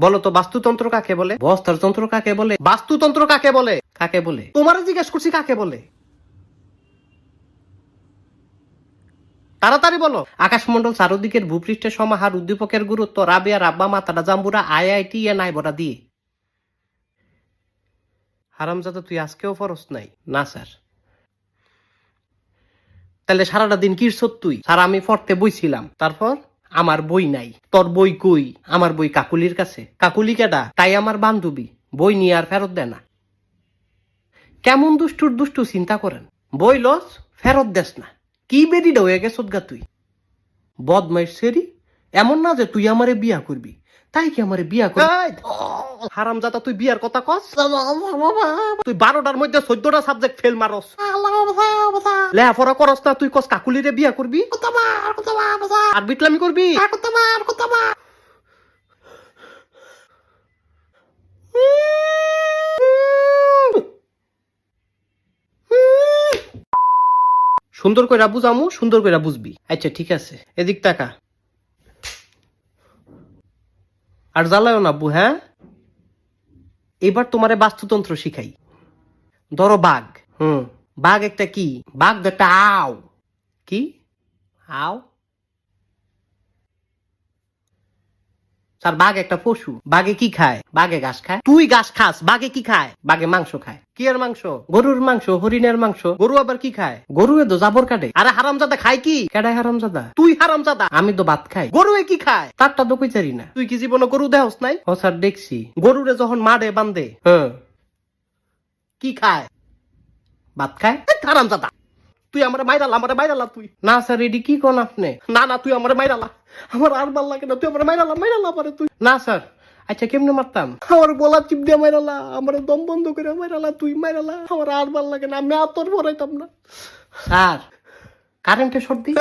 বলো তো বাস্তুতন্ত্র কাকে বলে? বস্ত্রতন্ত্র কাকে বলে? বাস্তুতন্ত্র কাকে বলে? কাকে বলে? তোমারে জিজ্ঞেস করছি কাকে বলে? তাড়াতাড়ি বলো। আকাশমন্ডল চারদিকের ভূপৃষ্ঠের সমাহার, উদ্দীপকের গুরুত্ব, রাবেয়া রাব্বা মাতারা জাম্বুরা আইআইটি এ নাই বড়া দিয়ে। হারামজাদা তুই আজকেও ফরস নাই? না স্যার। তাহলে সারাটা দিন কি তুই? স্যার আমি পড়তে বইছিলাম। তারপর? আমার বই নাই। তোর বই কই? আমার বই কাকুলির কাছে। কাকুলি কেডা? তাই আমার বান্ধবী। বই নিয়ে আর ফেরত দেয় না। কেমন দুষ্টুর দুষ্টু চিন্তা করেন। বই লস ফেরত দেস না। কি বেরিটা হয়ে গেছ গা তুই? বদমাইশ সেরি। এমন না যে তুই আমারে বিয়া করবি। তাই কি আমারে বিয়া করবি? হারামজাদা তুই বিয়ার কথা কস? তুই 12টার মধ্যে 14টা সাবজেক্ট ফেল মারস। লেখাপড়া করস না, তুই কস কাকুলিরে বিয়া করবি আর বিটলামি করবি। সুন্দর কইরা বুঝামু, সুন্দর কইরা বুঝবি। আচ্ছা ঠিক আছে, এদিক টাকা আর জ্বালায়ও না আব্বু। হ্যাঁ, এবার তোমারে বাস্তুতন্ত্র শিখাই। ধরো বাঘ। বাঘ একটা কি? বাঘ একটা আও। কি আও? স্যার বাঘ একটা পশু। বাঘে কি খায়? বাঘে ঘাস খায়। তুই ঘাস খাস, বাঘে কি খায়? বাঘে মাংস খায়। কি এর মাংস? গরুর মাংস, হরিণের মাংস। গরু আবার কি খায়? গরু তো জাবর কাটে। আরে হারামজাদা খায় কি? কেডায় হারামজাদা? তুই হারামজাদা। আমি তো ভাত খাই। গরু কি খায়? তারটা তো কইতারি না। তুই কি জীবনে গরু দেহস নাই? ও স্যার দেখছি। গরুরে যখন মারে বান্ধে কি খায়? ভাত খায়। হারামজাদা তুই আমার মাইরালা তুই। না স্যার এডি কি কোন আপনি? না তুই আমার মাইরালা। আমার আর ভাল লাগে না, তুই আমার মাইরালা পারে তুই। না স্যার। আচ্ছা কেমনে মারতাম? আমার গলা চিপ দিয়ে মাইরালা, আমার দম বন্ধ করে মাইরালা, তুই মাইরালা। আমার আর ভাল লাগে না, আমি আর তোর ভরাইতাম না। স্যার কারেন্টে শর্ট দি।